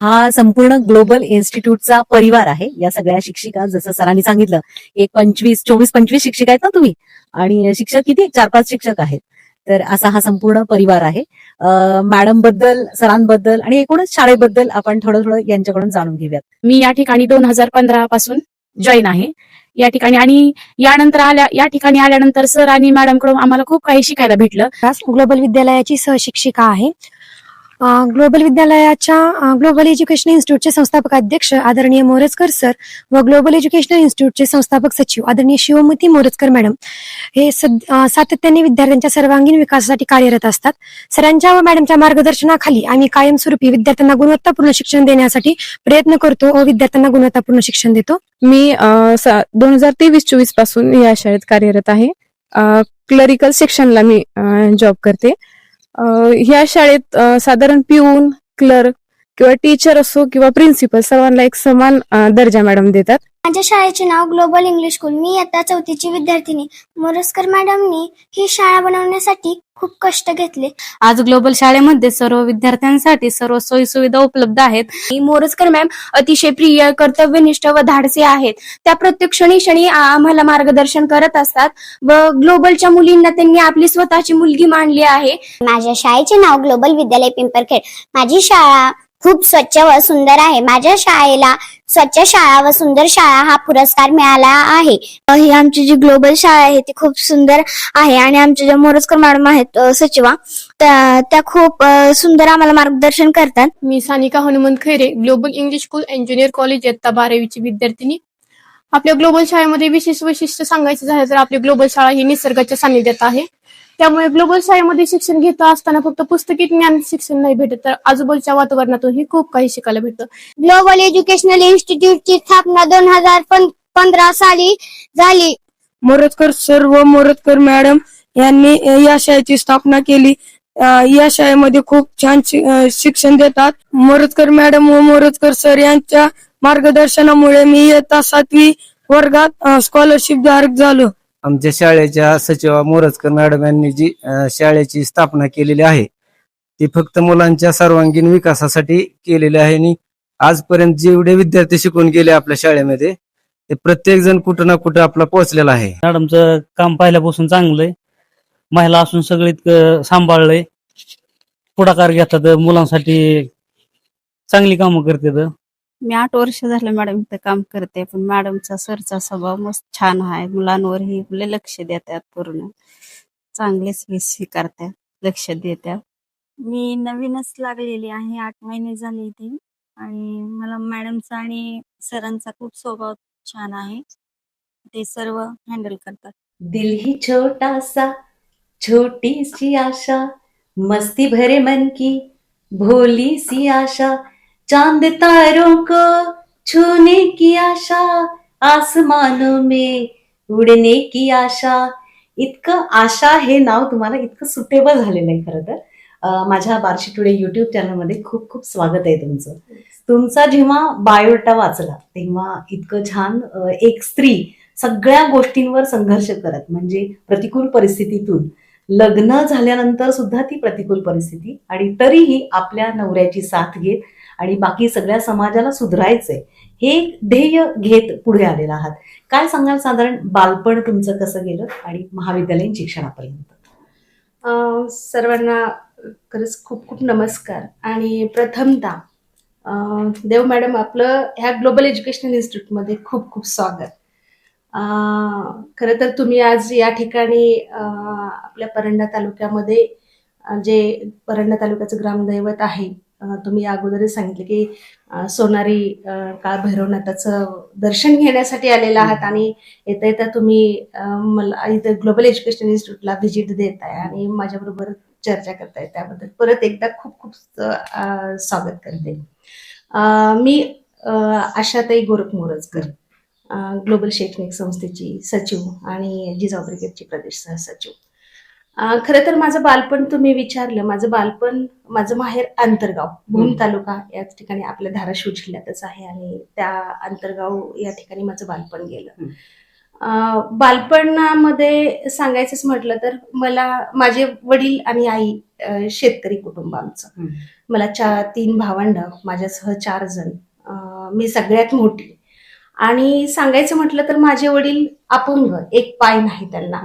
हा संपूर्ण ग्लोबल इन्स्टिट्यूटचा परिवार आहे. या सगळ्या शिक्षिका, जसं सरांनी सांगितलं, एक 24-25 शिक्षिका आहेत ना तुम्ही, आणि शिक्षक किती 4-5 शिक्षक आहेत. तर असा हा संपूर्ण परिवार आहे. मॅडम बद्दल, सरांबद्दल आणि एकूणच शाळेबद्दल आपण थोडं थोडं यांच्याकडून जाणून घेऊयात. मी या ठिकाणी 2015 पासून जॉईन आहे या ठिकाणी, आणि या ठिकाणी आल्यानंतर सर आणि मॅडम कडून आम्हाला खूप काही शिकायला भेटलं. ग्लोबल विद्यालयाची सहशिक्षिका आहे. ग्लोबल विद्यालयाच्या ग्लोबल एज्युकेशन इन्स्टिट्यूटचे संस्थापक अध्यक्ष आदरणीय मोरजकर सर व ग्लोबल एज्युकेशन इन्स्टिट्यूटचे संस्थापक सचिव आदरणीय शिवमती मोरजकर मॅडम हे सातत्याने विद्यार्थ्यांच्या सर्वांगीण विकासासाठी कार्यरत असतात. सरांच्या व मॅडमच्या मार्गदर्शनाखाली आम्ही कायमस्वरूपी विद्यार्थ्यांना गुणवत्तापूर्ण शिक्षण देण्यासाठी प्रयत्न करतो व विद्यार्थ्यांना गुणवत्तापूर्ण शिक्षण देतो. मी 2023-24 पासून या शाळेत कार्यरत आहे. क्लरिकल सेक्शनला मी जॉब करते. ह्या शाळेत साधारण पिऊन, क्लर्क किंवा टीचर असो किंवा प्रिन्सिपल सर्वांना एक समान दर्जा मॅडम देतात. माझ्या शाळेचे नाव ग्लोबल इंग्लिश स्कूल. मी इयत्ता 4थीची विद्यार्थिनी. मोरजकर मॅडमनी ही शाळा बनवण्यासाठी खूप कष्ट घेतले. आज ग्लोबल शाळेमध्ये सर्व विद्यार्थ्यांसाठी सर्व सोयी सुविधा उपलब्ध आहेत. मोरजकर मॅम अतिशय प्रिय, कर्तव्यनिष्ठ व धाडसी आहेत. त्या प्रत्येक क्षणी आम्हाला मार्गदर्शन करत असतात व ग्लोबलच्या मुलींना त्यांनी आपली स्वतःची मुलगी मानली आहे. माझ्या शाळेचे नाव ग्लोबल विद्यालय पिंपरखेड. माझी शाळा खूप स्वच्छ व सुंदर आहे. माझ्या शाळेला स्वच्छ शाळा व सुंदर शाळा हा पुरस्कार मिळाला आहे. ही आमची जी ग्लोबल शाळा आहे ती खूप सुंदर आहे आणि आमच्या ज्या मोरजकर मॅडम आहेत सचिवा, त्या खूप सुंदर आम्हाला मार्गदर्शन करतात. मी Sanika Hanumant Khaire, global English school engineer college इयत्ता 12वीची विद्यार्थिनी. आपल्या ग्लोबल शाळेमध्ये विशेष वैशिष्ट्य सांगायचं झालं तर आपली ग्लोबल शाळा ही निसर्गाच्या सानिध्यात आहे. त्यामुळे ग्लोबल शाळेमध्ये शिक्षण घेत असताना फक्त पुस्तकी ज्ञान शिक्षण नाही भेटत, तर आजूबाजूच्या वातावरणातूनही खूप काही शिकायला भेटतं. ग्लोबल एज्युकेशनल इन्स्टिट्यूटची स्थापना 2015 साली झाली. मोरजकर सर व मोरजकर मॅडम यांनी या शाळेची स्थापना केली. या शाळेमध्ये खूप छान शिक्षण देतात. मोरजकर मॅडम व मोरजकर सर यांच्या मार्गदर्शनामुळे मी इयत्ता 7वी वर्गात स्कॉलरशिप धारक झालो. आमच्या शाळेच्या सचिवा मोरजकर मॅडम यांनी जी शाळेची स्थापना केलेली आहे ती फक्त मुलांच्या सर्वांगीण विकासासाठी केलेली आहे. आणि आजपर्यंत जेवढे विद्यार्थी शिकून गेले आपल्या शाळेमध्ये ते प्रत्येक जण कुठं ना कुठं आपला पोहोचलेला आहे. मॅडमचं काम पहिल्यापासून चांगलंय. महिला असून सगळं इतकं सांभाळलंय, पुढाकार घेतात, मुलांसाठी चांगली कामं करतात. मी 8 वर्ष झालं मॅडम इथं काम करते, पण मॅडमचा सरचा स्वभाव मस्त छान आहे. मुलांवरही लक्ष देतात, पूर्ण चांगलेच स्वीकारतात, लक्ष देतात. मी नवीनच लागलेली आहे, 8 महिने झाले इथे, आणि मला मॅडमचा आणि सरांचा खूप स्वभाव छान आहे. ते सर्व हँडल करतात. दिल ही छोटा सा, छोटी सी आशा, मस्ती भरे मन की भोली सी आशा, चांद तारों को छूने की आशा, आसमानों में उडने की आशा. इतकं आशा हे नाव तुम्हाला इतकं सुटेबल झालेलं आहे. खरं तर माझ्या बार्शी टुडे युट्यूब चॅनलमध्ये खूप खूप स्वागत आहे तुमचं. तुमचा जेव्हा बायोडाटा वाचला तेव्हा इतकं छान एक स्त्री सगळ्या गोष्टींवर संघर्ष करत, म्हणजे प्रतिकूल परिस्थितीतून लग्न झाल्यानंतर सुद्धा ती प्रतिकूल परिस्थिती, आणि तरीही आपल्या नवऱ्याची साथ घेत आणि बाकी सगळ्या समाजाला सुधारायचंय हे ध्येय घेत पुढे आलेला आहात. काय सांगाल, साधारण बालपण तुमचं कसं गेलं आणि महाविद्यालयीन शिक्षणापर्यंत? सर्वांना खरंच खूप खूप नमस्कार. आणि प्रथमतः देव मॅडम आपलं ह्या ग्लोबल एज्युकेशनल इन्स्टिट्यूटमध्ये खूप खूप स्वागत. खरं तर तुम्ही आज या ठिकाणी आपल्या परंडा तालुक्यामध्ये, जे परंडा तालुक्याचं ग्रामदैवत आहे, तुम्ही अगोदरच सांगितलं की सोनारी काळ भैरवनाथाचं दर्शन घेण्यासाठी आलेला आहात, आणि येता येता तुम्ही मला इथं ग्लोबल एज्युकेशन इन्स्टिट्यूटला व्हिजिट देत आहे आणि माझ्याबरोबर चर्चा करताय, त्याबद्दल परत एकदा खूप खूप स्वागत करते. मी आशाताई गोरख मोरजकर, ग्लोबल शैक्षणिक संस्थेची सचिव आणि जिजाऊ ब्रिगेडची प्रदेश सहसचिव. खरं तर माझं बालपण तुम्ही विचारलं, माझं माहेर अंतरगाव, भूम तालुका याच ठिकाणी आपल्या धाराशिव जिल्ह्यातच आहे, आणि त्या अंतरगाव या ठिकाणी माझं बालपण गेलं. बालपणामध्ये सांगायचंच म्हटलं तर मला माझे वडील आणि आई शेतकरी कुटुंब आमचं. मला 3 भावंड, माझ्यासह 4 जण. मी सगळ्यात मोठी. आणि सांगायचं म्हटलं तर माझे वडील अपंग, एक पाय नाही त्यांना.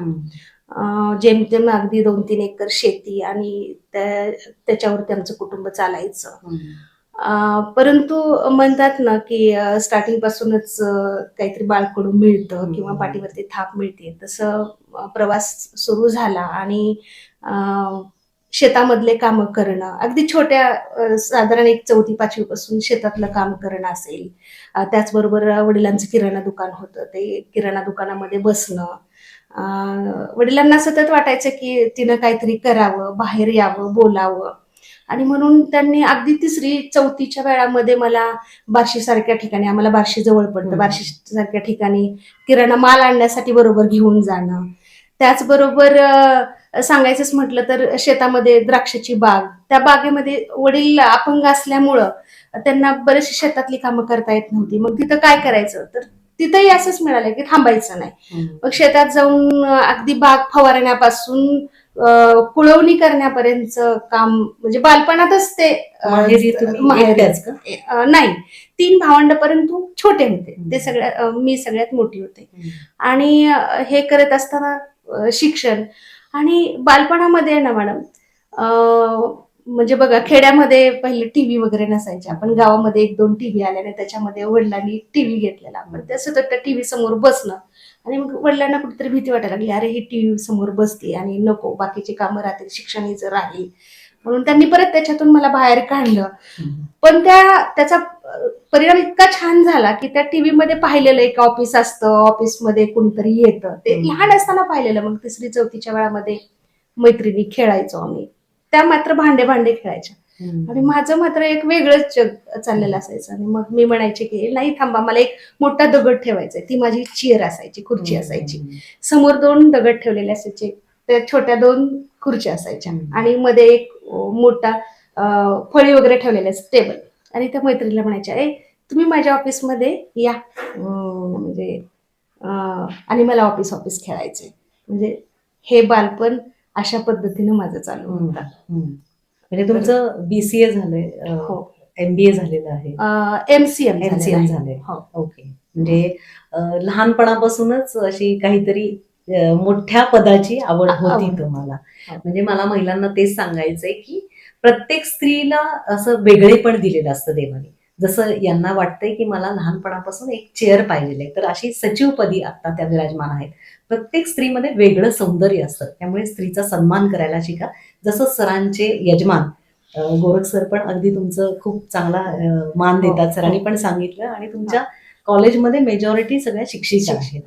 जेमतेम अगदी 2-3 एकर शेती आणि त्याच्यावरती आमचं कुटुंब चालायचं. परंतु म्हणतात ना की स्टार्टिंग पासूनच काहीतरी बाळकडू मिळतं किंवा पाठीवरती थाप मिळते, तसं प्रवास सुरू झाला. आणि शेतामधले कामं करणं, अगदी छोट्या साधारण 1-4-5वी पासून शेतातलं काम करणं असेल. त्याचबरोबर वडिलांचं किराणा दुकान होतं, ते किराणा दुकानामध्ये बसणं. वडिलांना सतत वाटायचं की तिनं काहीतरी करावं, बाहेर यावं, बोलावं. आणि म्हणून त्यांनी अगदी 3री-4थीच्या वेळामध्ये मला बार्शीसारख्या ठिकाणी, आम्हाला बार्शी जवळ पडतं, बार्शीसारख्या ठिकाणी किराणा माल आणण्यासाठी बरोबर घेऊन जाणं. त्याचबरोबर सांगायचंच म्हटलं तर शेतामध्ये द्राक्षाची बाग, त्या बागेमध्ये वडील अपंग असल्यामुळं त्यांना बरेचशी शेतातली कामं करता येत नव्हती. मग तिथं काय करायचं, तर तिथंही असंच मिळालं की थांबायचं नाही. मग शेतात जाऊन अगदी बाग फवारण्यापासून कुळवणी करण्यापर्यंतचं काम, म्हणजे बालपणातच ते माहेरी तुम्ही माहेरी. एकट्याच का? नाही, 3 भावंड परंतु छोटे होते ते. मी सगळ्यात मोठी होते. आणि हे करत असताना शिक्षण आणि बालपणामध्ये ना मॅडम, म्हणजे बघा, खेड्यामध्ये पहिले टीव्ही वगैरे नसायचे. आपण गावामध्ये 1-2 टीव्ही आल्याने त्याच्यामध्ये वडिलांनी टीव्ही घेतलेला. आपण त्या सतत त्या टीव्ही समोर बसणं. आणि मग वडिलांना कुठेतरी भीती वाटायला लागली, अरे ही टीव्ही समोर बसते आणि नको, बाकीची कामं राहतील, शिक्षण जर राहील. म्हणून त्यांनी परत त्याच्यातून मला बाहेर काढलं. पण त्याचा परिणाम इतका छान झाला की त्या टीव्ही मध्ये पाहिलेलं एक ऑफिस असतं, ऑफिसमध्ये कोणीतरी येतं, ते लहान असताना पाहिलेलं. मग 3री-4थीच्या वेळामध्ये मैत्रिणी खेळायचो आम्ही, त्या मात्र भांडे खेळायच्या. आणि माझं मात्र एक वेगळंच जग चाललेलं असायचं. आणि मग मी म्हणायचे की नाही थांबा, मला एक मोठा दगड ठेवायचा. ती माझी चेअर असायची, खुर्ची असायची. समोर 2 दगड ठेवलेले असायचे, त्या छोट्या 2 खुर्च्या असायच्या. आणि मध्ये एक मोठा फळी वगैरे ठेवलेले टेबल. आणि त्या मैत्रिणीला म्हणायच्या, तुम्ही माझ्या ऑफिसमध्ये या, म्हणजे आणि मला ऑफिस खेळायचे. म्हणजे हे बालपण अशा पद्धतीनं माझं चालू होतं. म्हणजे तुमचं BCA झालंय, हो. MBA झालेलं आहे, MCM NCM झालंय. हो. ओके. म्हणजे लहानपणापासूनच अशी काहीतरी मोठ्या पदाची आवड होती तुम्हाला. म्हणजे मला महिलांना तेच सांगायचंय की प्रत्येक स्त्रीला असं वेगळेपण दिलेलं असतं देवाने. जसं यांना वाटतंय की मला लहानपणापासून एक चेअर पाहिजे, तर अशी सचिवपदी आता त्या विराजमान आहेत. प्रत्येक स्त्रीमध्ये वेगळं सौंदर्य असतं, त्यामुळे स्त्रीचा सन्मान करायला शिका. जसं सरांचे यजमान गोरख सर पण अगदी तुमचं खूप चांगला मान देतात. सरांनी पण सांगितलं. आणि तुमच्या कॉलेजमध्ये मेजॉरिटी सगळ्या शिक्षिका आहेत.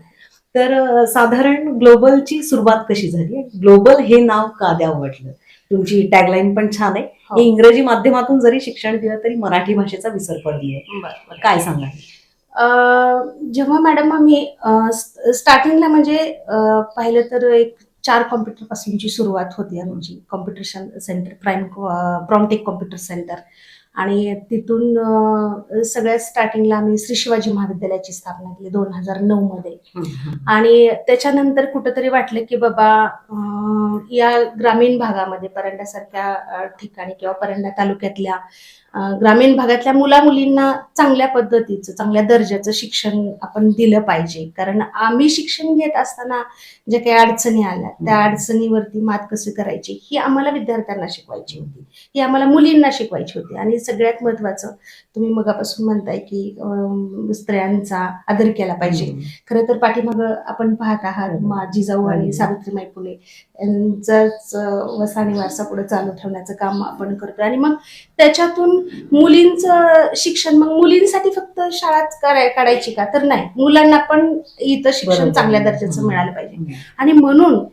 तर साधारण ग्लोबलची सुरुवात कशी झाली, ग्लोबल हे नाव का द्यावं वाटलं? तुमची टॅगलाईन पण छान आहे. हे इंग्रजी माध्यमातून जरी शिक्षण दिलं तरी मराठी भाषेचा विसर पडली आहे. काय सांगा? जेव्हा मॅडम आम्ही स्टार्टिंगला म्हणजे पाहिलं तर एक 4 कॉम्प्युटर पासूनची सुरुवात होती आमची. Computer centre, Promptech computer centre. आणि तिथून सगळ्यात स्टार्टिंगला आम्ही श्री शिवाजी महाविद्यालयाची स्थापना केली 2009 मध्ये. आणि त्याच्यानंतर कुठंतरी वाटलं की बाबा या ग्रामीण भागामध्ये, परंड्यासारख्या ठिकाणी किंवा परंडा तालुक्यातल्या ग्रामीण भागातल्या मुलींना चांगल्या पद्धतीचं, चांगल्या दर्जाचं शिक्षण आपण दिलं पाहिजे. कारण आम्ही शिक्षण घेत असताना ज्या काही अडचणी आल्या, त्या अडचणीवरती मात कशी करायची ही आम्हाला विद्यार्थ्यांना शिकवायची होती, ही आम्हाला मुलींना शिकवायची होती. आणि सगळ्यात महत्वाचं, तुम्ही मगापासून म्हणताय की स्त्रियांचा आदर केला पाहिजे. खरं तर पाठीमागं आपण पाहत आहात जिजाऊ आणि सावित्रीबाई फुले यांचाच वसा आणि वारसा पुढे चालू ठेवण्याचं काम आपण करतोय. आणि मग त्याच्यातून मुलींचं शिक्षण, मग मुलींसाठी फक्त शाळाच काढायची का, तर नाही, मुलांना पण इथं शिक्षण चांगल्या दर्जाचं मिळालं पाहिजे. आणि म्हणून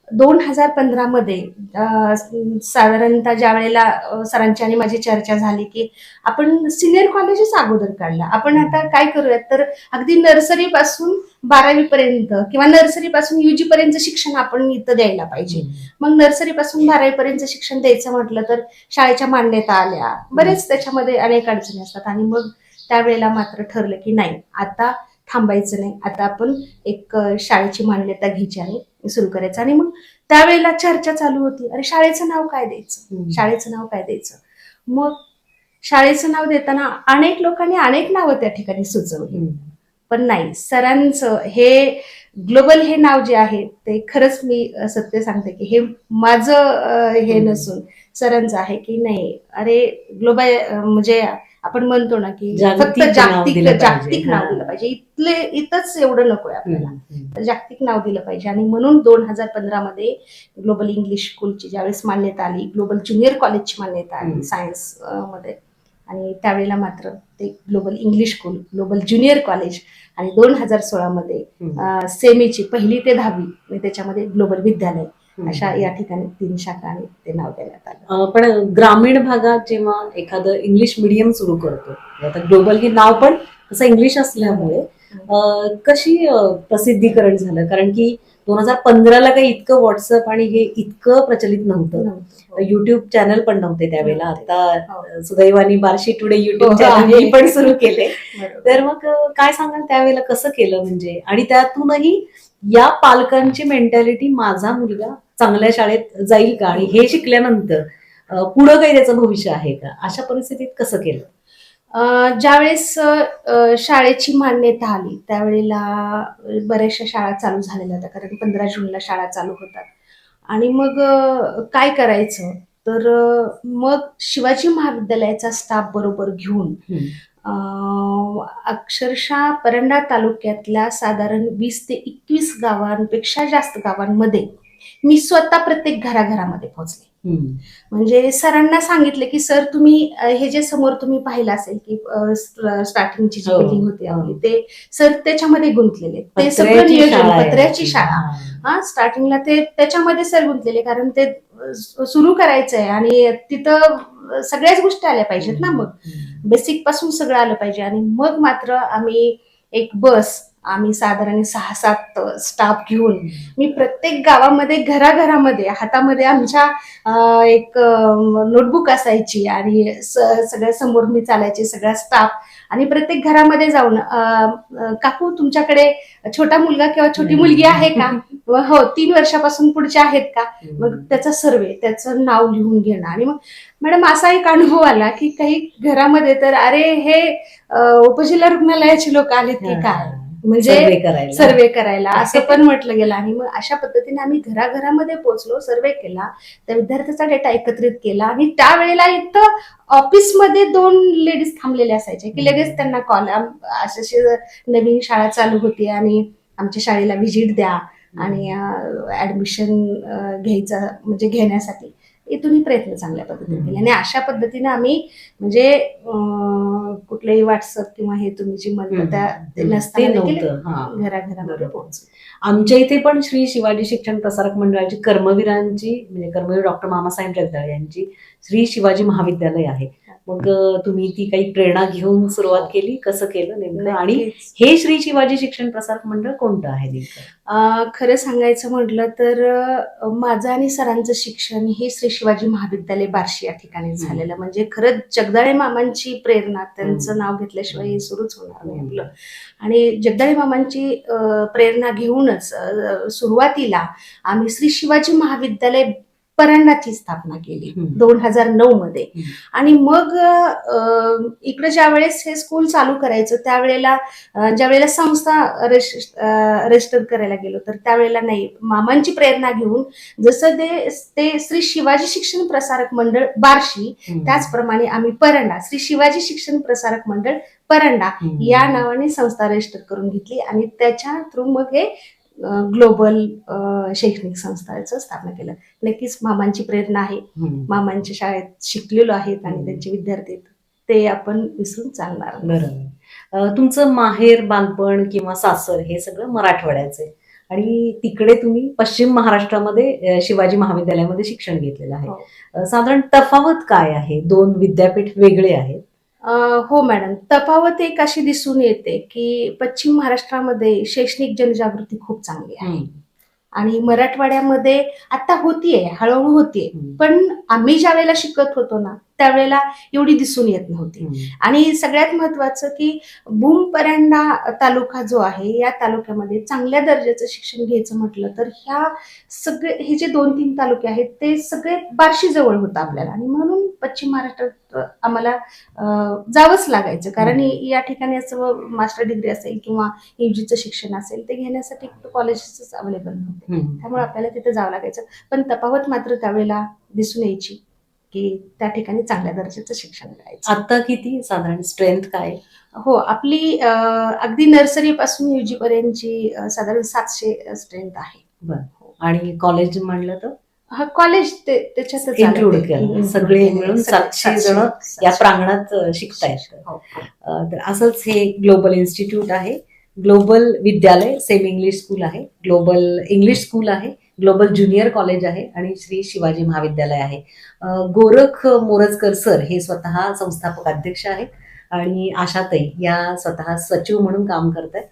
2015 मध्ये साधारणतः ज्या वेळेला सरांची आणि माझी चर्चा झाली की आपण सिनियर कॉलेजेस अगोदर काढला, आपण आता काय करूयात, तर अगदी नर्सरी पासून 12वी पर्यंत किंवा नर्सरी पासून UG पर्यंत शिक्षण आपण इथं द्यायला पाहिजे. मग नर्सरी पासून 12वी पर्यंत शिक्षण द्यायचं म्हटलं तर शाळेच्या मान्यता आल्या, बरेच त्याच्यामध्ये अनेक अडचणी असतात. आणि मग त्यावेळेला मात्र ठरलं की नाही, आता थांबायचं नाही, आता आपण एक शाळेची मान्यता घ्यायची आणि सुरू करायचं. आणि मग त्यावेळेला चर्चा चालू होती, अरे शाळेचं नाव काय द्यायचं, शाळेचं नाव काय द्यायचं. मग शाळेचं नाव देताना अनेक लोकांनी अनेक नावं त्या ठिकाणी सुचवली, पण नाही, सरांचं हे ग्लोबल हे नाव जे आहे ते खरंच मी सत्य सांगते की हे माझं हे नसून सरांचं आहे की नाही, अरे ग्लोबल म्हणजे आपण म्हणतो ना की फक्त जागतिक नाव दिलं पाहिजे, इथंच एवढं नकोय आपल्याला, तर जागतिक नाव दिलं पाहिजे. आणि म्हणून 2015 मध्ये ग्लोबल इंग्लिश स्कूलची ज्यावेळेस मान्यता आली, ग्लोबल ज्युनियर कॉलेजची मान्यता आली सायन्स मध्ये, आणि त्यावेळेला मात्र ते global English school, global junior college, आणि 2016 मध्ये सेमीची 1ली ते 10वी त्याच्यामध्ये ग्लोबल विद्यालय, अशा या ठिकाणी 3 शाखांनी ते नाव देण्यात आलं. पण ग्रामीण भागात जेव्हा एखादं इंग्लिश मिडियम सुरू करतो, आता ग्लोबल हे नाव पण तसं इंग्लिश असल्यामुळे कशी प्रसिद्धीकरण झालं, कारण की 2015ला काही इतकं व्हॉट्सअप आणि हे इतकं प्रचलित नव्हतं, युट्यूब चॅनल पण नव्हते त्यावेळेला. आता सुदैवानी बार्शी टुडे युट्यूब चॅनल पण सुरू केले, तर मग काय सांगाल त्यावेळेला कसं केलं म्हणजे, आणि त्यातूनही या पालकांची मेंटॅलिटी, माझा मुलगा चांगल्या शाळेत जाईल का आणि हे शिकल्यानंतर पुढं काही त्याचं भविष्य आहे का, अशा परिस्थितीत कसं केलं? ज्यावेळेस शाळेची मान्यता आली त्यावेळेला बऱ्याचशा शाळा चालू झालेल्या होत्या, कारण 15 जूनला शाळा चालू होतात. आणि मग काय करायचं, तर मग शिवाजी महाविद्यालयाचा स्टाफ बरोबर घेऊन अक्षरशः परंडा तालुक्यातल्या साधारण 20 ते 21 गावांपेक्षा जास्त गावांमध्ये मी स्वतः प्रत्येक घराघरामध्ये पोहोचले. म्हणजे सरांना सांगितले की सर तुम्ही हे जे समोर तुम्ही पाहिलं असेल की स्टार्टिंगची जी बिल्डिंग होती आपली, ते सर त्याच्यामध्ये गुंतलेले, ते सगळं नियोजन, पत्र्याची शाळा स्टार्टिंगला ते त्याच्यामध्ये सर गुंतलेले, कारण ते सुरू करायचंय आणि तिथं सगळ्याच गोष्टी आल्या पाहिजेत ना, मग बेसिक पासून सगळं आलं पाहिजे. आणि मग मात्र आम्ही एक बस, आम्ही साधारण 6-7 स्टाफ घेऊन मी प्रत्येक गावामध्ये, घराघरामध्ये, हातामध्ये आमच्या एक नोटबुक असायची आणि सगळ्या समोर मी चालायचे, सगळा स्टाफ, आणि प्रत्येक घरामध्ये जाऊन काकू तुमच्याकडे छोटा मुलगा किंवा छोटी मुलगी आहे का, हो 3 वर्षापासून पुढचे आहेत का, मग त्याचा सर्वे, त्याचं नाव लिहून घेणं. आणि मग मॅडम असा एक अनुभव आला की काही घरामध्ये तर अरे हे उपजिल्हा रुग्णालयाचे लोक आलेत की काय, म्हणजे सर्वे करायला असं पण म्हटलं गेलं. आणि मग अशा पद्धतीने आम्ही घराघरामध्ये पोहोचलो, सर्वे केला, त्या विद्यार्थ्याचा डेटा एकत्रित केला. आणि त्यावेळेला इथं ऑफिसमध्ये 2 लेडीज थांबलेले असायचे की लगेच त्यांना कॉल, अशी नवीन शाळा चालू होती आणि आमच्या शाळेला व्हिजिट द्या आणि ऍडमिशन घ्यायचं, म्हणजे घेण्यासाठी इथूनही प्रयत्न चांगल्या पद्धतीने केले. आणि अशा पद्धतीने आम्ही म्हणजे कुठलेही व्हॉट्सअप किंवा हे तुम्ही जी म्हणता नसताना घराघरामध्ये पोहोचलो. आमच्या इथे पण श्री शिवाजी शिक्षण प्रसारक मंडळाची कर्मवीरांची, म्हणजे कर्मवीर डॉक्टर मामासाहेब जगदाळे यांची श्री शिवाजी महाविद्यालय आहे. मग तुम्ही ती काही प्रेरणा घेऊन सुरुवात केली, कसं केलं नेमकं, आणि हे श्री शिवाजी शिक्षण प्रसारक मंडळ कोणतं आहे नेमकं? खरं सांगायचं म्हटलं तर माझं आणि सरांचं शिक्षण हे श्री शिवाजी महाविद्यालय बार्शी या ठिकाणी झालेलं, म्हणजे खरंच जगदाळे मामांची प्रेरणा, त्यांचं नाव घेतल्याशिवाय हे सुरूच होणार नाही आपलं. आणि जगदाळे मामांची प्रेरणा घेऊनच सुरुवातीला आम्ही श्री शिवाजी महाविद्यालय परंडाची स्थापना केली 2009 मध्ये. आणि मग इकडे ज्या वेळेस हे स्कूल चालू करायचं त्यावेळेला ज्यावेळेला संस्था रजिस्टर करायला गेलो, तर त्यावेळेला नाही, मामांची प्रेरणा घेऊन जसं ते श्री शिवाजी शिक्षण प्रसारक मंडळ बार्शी, त्याचप्रमाणे आम्ही परंडा, श्री शिवाजी शिक्षण प्रसारक मंडळ परंडा या नावाने संस्था रजिस्टर करून घेतली. आणि त्याच्या थ्रू मग हे ग्लोबल शैक्षणिक संस्थांचं स्थापना केलं. नक्कीच मामांची प्रेरणा आहे, मामांच्या शाळेत शिकलेलो आहेत आणि त्यांचे विद्यार्थी, ते आपण विसरून चालणार. बरोबर. तुमचं माहेर, बालपण किंवा सासर हे सगळं मराठवाड्याचं आहे आणि तिकडे तुम्ही पश्चिम महाराष्ट्रामध्ये शिवाजी महाविद्यालयामध्ये शिक्षण घेतलेलं आहे. साधारण तफावत काय आहे? 2 विद्यापीठ वेगळे आहेत. हो मॅडम, तफावत एक अशी दिसून येते की पश्चिम महाराष्ट्रामध्ये शैक्षणिक जनजागृती खूप चांगली आहे आणि मराठवाड्यामध्ये आता होतीये, हळूहळू होतीये, पण आम्ही ज्या वेळेला शिकत होतो ना त्यावेळेला एवढी दिसून येत नव्हती. आणि सगळ्यात महत्वाचं की भूम परांडा तालुका जो आहे, या तालुक्यामध्ये चांगल्या दर्जाचं शिक्षण घ्यायचं म्हटलं तर हे जे 2-3 तालुके आहेत ते सगळे बार्शी जवळ होतं आपल्याला, आणि म्हणून पश्चिम महाराष्ट्रात आम्हाला जावंच लागायचं. कारण या ठिकाणी असं मास्टर डिग्री असेल किंवा युजीचं शिक्षण असेल ते घेण्यासाठी कॉलेजेस अवेलेबल नव्हते, त्यामुळे आपल्याला तिथे जावं लागायचं. पण तफावत मात्र त्यावेळेला दिसून यायची की त्या ठिकाणी चांगल्या दर्जाचं शिक्षण मिळायचं. आता किती साधारण स्ट्रेंथ काय? हो, आपली अगदी नर्सरी पासून युजी पर्यंतची साधारण 700 स्ट्रेंथ आहे. आणि कॉलेज म्हणलं तर कॉलेज त्याच्यातच इन्क्लूड केलं, सगळे मिळून 700 जण या प्रांगणात शिकतायत. तर असंच हे ग्लोबल इन्स्टिट्यूट आहे, ग्लोबल विद्यालय सेमी इंग्लिश स्कूल आहे, ग्लोबल इंग्लिश स्कूल आहे, ग्लोबल ज्युनियर कॉलेज आहे आणि श्री शिवाजी महाविद्यालय आहे. गोरख मोरजकर सर हे स्वतः संस्थापक अध्यक्ष आहेत आणि आशाताई या स्वतः सचिव म्हणून काम करतात.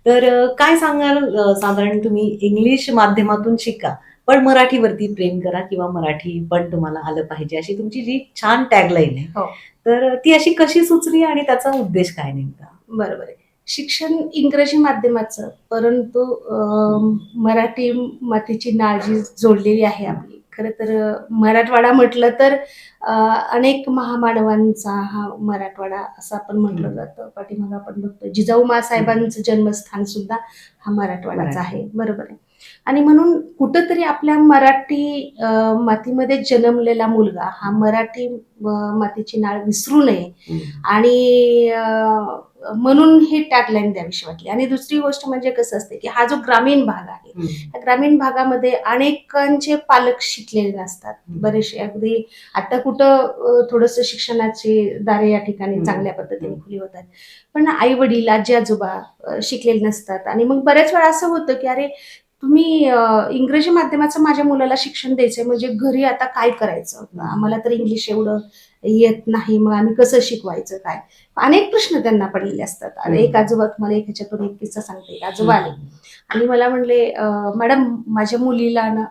तर काय सांगाल, साधारण तुम्ही इंग्लिश माध्यमातून शिका पण मराठीवरती प्रेम करा किंवा मराठी पण तुम्हाला आलं पाहिजे, अशी तुमची जी छान टॅगलाईन आहे, तर ती अशी कशी सुचली आणि त्याचा उद्देश काय नेमका? बरोबर आहे. शिक्षण इंग्रजी माध्यमाचं, परंतु मराठी मातीची नाळ जी जोडलेली आहे आपली, खरं तर मराठवाडा म्हटलं तर अनेक महामानवांचा हा मराठवाडा असं आपण म्हटलं जातं. पाठीमागं आपण बघतो जिजाऊ माँसाहेबांचं जन्मस्थान सुद्धा हा मराठवाडाच आहे. बरोबर आहे. आणि म्हणून कुठंतरी आपल्या मराठी मातीमध्ये जन्मलेला मुलगा हा मराठी मातीची नाळ विसरू नये, आणि म्हणून हे टॅगलाईन द्यावीशी वाटली. आणि दुसरी गोष्ट म्हणजे कसं असते की हा जो ग्रामीण भाग आहे, त्या ग्रामीण भागामध्ये अनेकांचे पालक शिकलेले नसतात. बरेचसे अगदी आता कुठं थोडंसं शिक्षणाची दारे या ठिकाणी चांगल्या पद्धतीने खुली होतात, पण आई वडील आजी आजोबा शिकलेले नसतात. आणि मग बऱ्याच वेळा असं होतं की अरे तुम्ही इंग्रजी माध्यमाचं माझ्या मुलाला शिक्षण द्यायचंय, म्हणजे घरी आता काय करायचं, आम्हाला तर इंग्लिश एवढं येत नाही, मग आम्ही कसं शिकवायचं काय, अनेक प्रश्न त्यांना पडलेले असतात. आणि एक आजोबा, तुम्हाला एक ह्याच्यातून एक किस्सा सांगते. एक आजोबा आले आणि मला म्हणले, मॅडम माझ्या मुलीला ना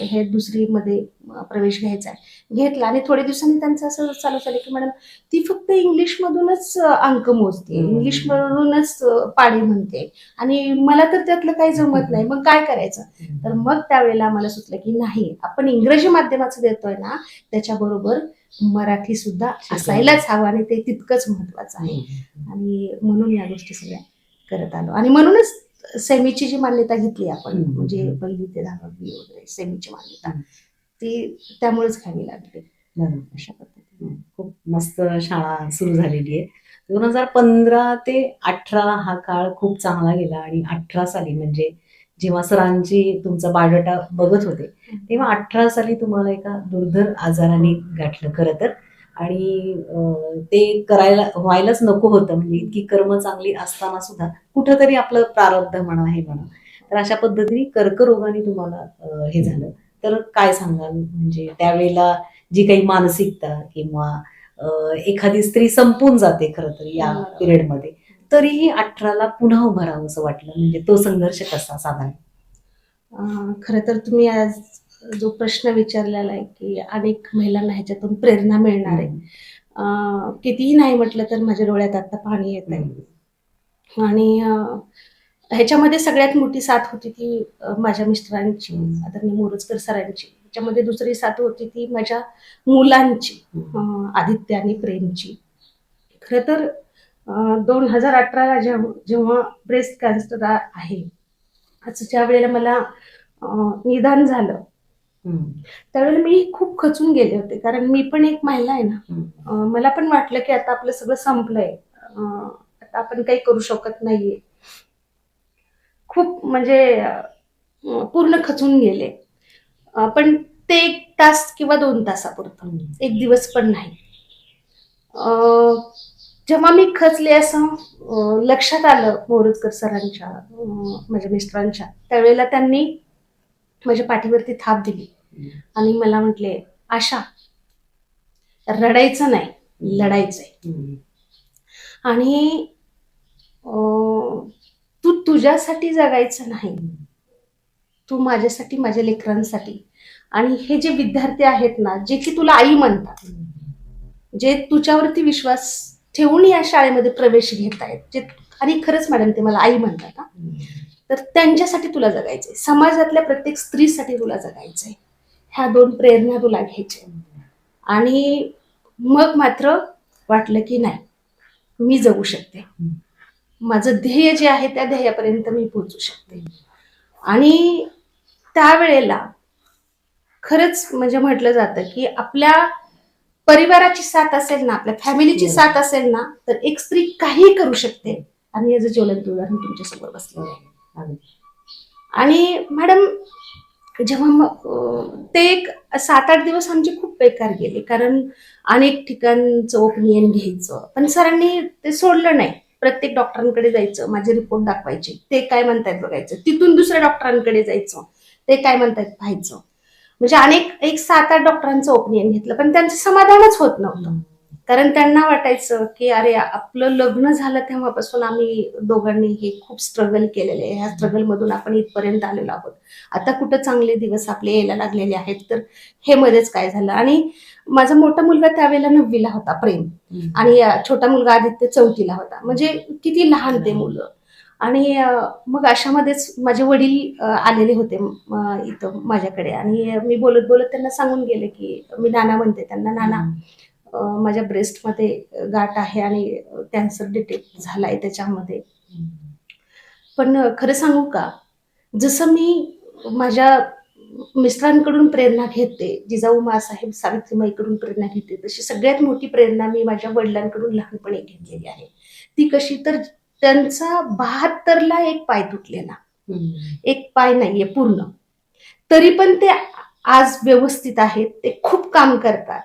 हे 2री मध्ये प्रवेश घ्यायचा आहे. घेतला आणि थोड्या दिवसांनी त्यांचं असं चालू झालं की मॅडम ती फक्त इंग्लिश मधूनच अंक मोजते, इंग्लिश मधूनच पाढे म्हणते आणि मला तर त्यातलं काही जमत नाही, मग काय करायचं. तर मग त्यावेळेला मला सुचलं की नाही, आपण इंग्रजी माध्यमाचं देतोय ना, त्याच्याबरोबर मराठी सुद्धा असायलाच हवं आणि ते तितकंच महत्वाचं आहे. आणि म्हणून या गोष्टी सगळ्या करत आलो. आणि म्हणूनच सेमीची जी मान्यता घेतली आपण, म्हणजे 1ली ते 10वी वगैरे सेमीची मान्यता, ती त्यामुळेच घ्यावी लागली. अशा पद्धतीने खूप मस्त शाळा सुरू झालेली आहे. 2015 ते 18 हा काळ खूप चांगला गेला आणि 18 साली म्हणजे जेव्हा सरांची तुमचा बायोडाटा बघत होते तेव्हा 18 साली तुम्हाला एका दुर्धर आजाराने गाठलं खरं तर. आणि ते व्हायलाच नको होतं, म्हणजे इतकी कर्म चांगली असताना सुद्धा कुठंतरी आपलं प्रारब्ध म्हणा हे म्हणा, तर अशा पद्धतीने कर्करोगाने तुम्हाला हे झालं. तर काय सांगाल, म्हणजे त्यावेळेला जी काही मानसिकता किंवा एखादी स्त्री संपून जाते खरं तर या पिरियडमध्ये, तरीही 18ला पुन्हा उभं राहावं असं वाटलं, म्हणजे तो संघर्ष कसा साधारण? खरं तर तुम्ही आज जो प्रश्न विचारलेला आहे की अनेक महिलांना ह्याच्यातून प्रेरणा मिळणार आहे, कितीही नाही म्हटलं तर माझ्या डोळ्यात आता पाणी येत आहे. आणि ह्याच्यामध्ये सगळ्यात मोठी साथ होती ती माझ्या मिस्टरांची, आदरणीय मोरजकर सरांची. ह्याच्यामध्ये दुसरी साथ होती ती माझ्या मुलांची, आदित्य आणि प्रेमची. खरं तर 2018ला जेव्हा ब्रेस्ट कॅन्सर आहे असं ज्या वेळेला मला निदान झालं, त्यावेळेला मी खूप खचून गेले होते. कारण मी पण एक महिला आहे ना, मला पण वाटलं की आता आपलं सगळं संपलंय, आता आपण काही करू शकत नाहीये. खूप म्हणजे पूर्ण खचून गेले. पण ते 1 तास किंवा 2 तासापुरतं, 1 दिवस पण नाही. जेव्हा मी खचले असं लक्षात आलं मोरजकर सरांच्या, माझ्या मिस्टरांच्या, त्यावेळेला त्यांनी माझ्या पाठीवरती थाप दिली आणि मला म्हटले, आशा रडायचं नाही, लढायचंय. आणि तू तुझ्यासाठी जगायचं नाही, तू माझ्यासाठी, माझ्या लेकरांसाठी, आणि हे जे विद्यार्थी आहेत ना, जे की तुला आई म्हणतात, जे तुझ्यावरती विश्वास ठेवून या शाळेमध्ये प्रवेश घेत आहेत, जे आणि खरंच मॅडम ते मला आई म्हणतात हा. तर त्यांच्यासाठी तुला जगायचंय, समाजातल्या प्रत्येक स्त्रीसाठी तुला जगायचंय. ह्या 2 प्रेरणा तुला घ्यायच्या. आणि मग मात्र वाटलं की नाही, मी जगू शकते, माझं ध्येय जे आहे त्या ध्येयापर्यंत मी पोहोचू शकते. आणि त्यावेळेला खरंच म्हणजे म्हटलं जातं की आपल्या परिवाराची साथ असेल ना, आपल्या फॅमिलीची साथ असेल ना, तर एक स्त्री काहीही करू शकते. आणि याचं ज्वलंत उदाहरण तुमच्या समोर बसलेलं आहे. आणि मॅडम जेव्हा ते एक 7-8 दिवस आमचे खूप बेकार गेले, कारण अनेक ठिकाणचं ओपिनियन घ्यायचं, पण सरांनी ते सोडलं नाही. प्रत्येक डॉक्टरांकडे जायचं, माझे रिपोर्ट दाखवायचे, ते काय म्हणतायत बघायचं, तिथून दुसऱ्या डॉक्टरांकडे जायचं, ते काय म्हणतायत पाहायचं. म्हणजे एक 7-8 डॉक्टरांचं ओपिनियन घेतलं, पण त्यांचं समाधानच होत नव्हतं. कारण त्यांना वाटायचं की अरे आपलं लग्न झालं तेव्हापासून आम्ही दोघांनी हे खूप स्ट्रगल केलेले आहे, ह्या स्ट्रगल मधून आपण इथपर्यंत आलेलो आहोत, आता कुठं चांगले दिवस आपले यायला लागलेले आहेत, तर हे मध्येच काय झालं. आणि माझा मोठा मुलगा त्यावेळेला 9वीला होता, प्रेम, आणि छोटा मुलगा आदित्य 4थीला होता. म्हणजे किती लहान ते मुलं. आणि मग अशामध्येच माझे वडील आलेले होते इथं माझ्याकडे, आणि मी बोलत बोलत त्यांना सांगून गेले की मी नाना म्हणते त्यांना, नाना माझ्या ब्रेस्टमध्ये गाठ आहे आणि कॅन्सर डिटेक्ट झालाय त्याच्यामध्ये. पण खरं सांगू का, जसं मी माझ्या मिस्टरांकडून प्रेरणा घेते, जिजाऊ माँसाहेब सावित्रीमाईकडून प्रेरणा घेते, तशी सगळ्यात मोठी प्रेरणा मी माझ्या वडिलांकडून लहानपणी घेतलेली आहे. ती कशी, तर त्यांचा 72ला एक पाय तुटलेला, एक पाय नाहीये पूर्ण, तरी पण ते आज व्यवस्थित आहेत, ते खूप काम करतात.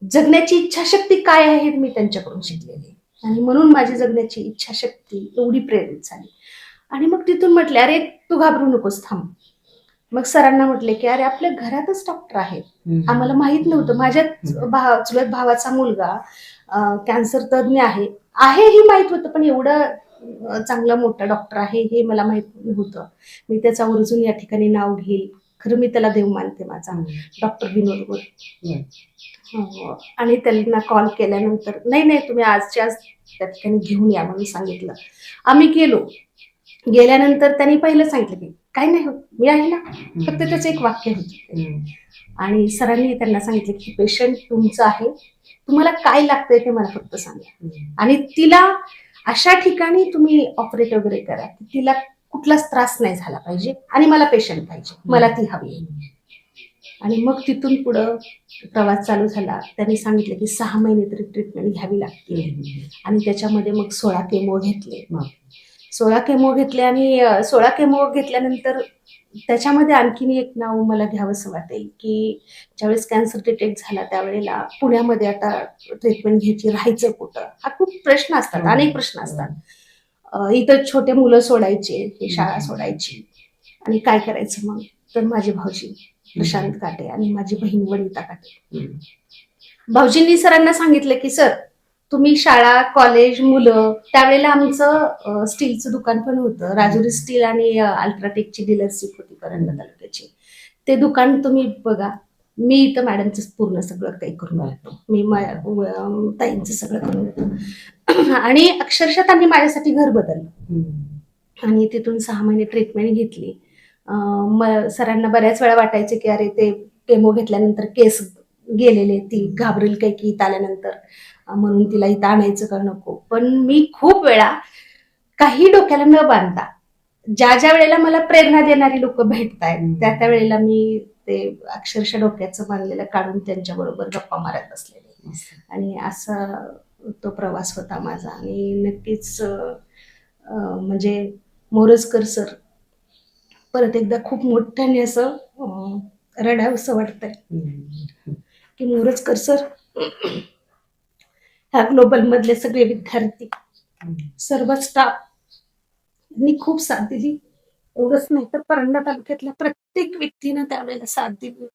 जगण्याची इच्छाशक्ती काय आहे हे मी त्यांच्याकडून शिकलेली, आणि म्हणून माझी जगण्याची इच्छाशक्ती एवढी प्रेरित झाली. आणि मग तिथून म्हटले, अरे तू घाबरू नकोस, थांब. मग सरांना म्हटले की अरे आपल्या घरातच डॉक्टर आहेत, आम्हाला माहित नव्हतं. माझ्या चुलत भावाचा मुलगा कॅन्सर तज्ज्ञ आहे ही माहित होतं, पण एवढं चांगला मोठा डॉक्टर आहे हे मला माहित नव्हतं. मी त्याचा आवर्जून या ठिकाणी नाव घेईल, खरं मी त्याला देव मानते माझा, डॉक्टर विनोद गोरे. आणि त्यांना कॉल केल्यानंतर नाही तुम्ही आजच्या आज त्या ठिकाणी घेऊन या म्हणून सांगितलं. आम्ही गेलो. गेल्यानंतर त्यांनी पहिलं सांगितलं की काही नाही होत, मी आहे ना, फक्त त्याचं एक वाक्य होतं. आणि सरांनी त्यांना सांगितलं की पेशंट तुमचं आहे, तुम्हाला काय लागतंय ते मला फक्त सांगा, आणि तिला अशा ठिकाणी तुम्ही ऑपरेट वगैरे करा की तिला कुठलाच त्रास नाही झाला पाहिजे, आणि मला पेशंट पाहिजे, मला ती हवी. आणि मग तिथून पुढं प्रवास चालू झाला. त्यांनी सांगितलं की 6 महिने तरी ट्रीटमेंट घ्यावी लागते, आणि त्याच्यामध्ये मग 16 केमो घेतले. 16 केमो घेतले, आणि 16 केमो घेतल्यानंतर त्याच्यामध्ये आणखीन एक नाव मला घ्यावंसं वाटेल की ज्यावेळेस कॅन्सर डिटेक्ट झाला त्यावेळेला पुण्यामध्ये आता ट्रीटमेंट घ्यायची, राहायचं कुठं, हा खूप प्रश्न असतात, अनेक प्रश्न असतात. इथं छोटे मुलं सोडायचे, ही शाळा सोडायची, आणि काय करायचं मग. तर माझे भाऊजी प्रशांत काटे आणि माझी बहीण वनिता काटे, भाऊजींनी सरांना सांगितलं की सर तुम्ही शाळा, कॉलेज, मुलं, त्यावेळेला आमचं स्टीलचं दुकान पण होतं, राजुरी स्टील आणि अल्ट्राटेकची डीलरशिप होती परंडा तालुक्याची. ते दुकान तुम्ही बघा, मी इथं मॅडमचं पूर्ण सगळं काही करून येतो, मी ताईंचं सगळं करून येतो. आणि अक्षरशः त्यांनी माझ्यासाठी घर बदललं, आणि तिथून 6 महिने ट्रीटमेंट घेतली. सरांना बऱ्याच वेळा वाटायचे की अरे ते केमो घेतल्यानंतर केस गेलेले, ती घाबरेल काही की इथं आल्यानंतर, म्हणून तिला इथं आणायचं का नको. पण मी खूप वेळा काही डोक्याला न बांधता, ज्या वेळेला मला प्रेरणा देणारी लोक भेटतायत त्या वेळेला मी ते अक्षरशः डोक्याचं बांधलेलं काढून त्यांच्याबरोबर गप्पा मारत बसलेले, आणि असा तो प्रवास होता माझा. आणि नक्कीच म्हणजे मोरजकर सर परत एकदा खूप मोठ्याने असं रडावंसं वाटतंय की मोरजकर सर, ह्या ग्लोबल मधले सगळे विद्यार्थी, सर्व स्टाफ यांनी खूप साथ दिली. एवढंच नाही तर परंडा तालुक्यातल्या प्रत्येक व्यक्तीनं त्यावेळेला साथ दिली,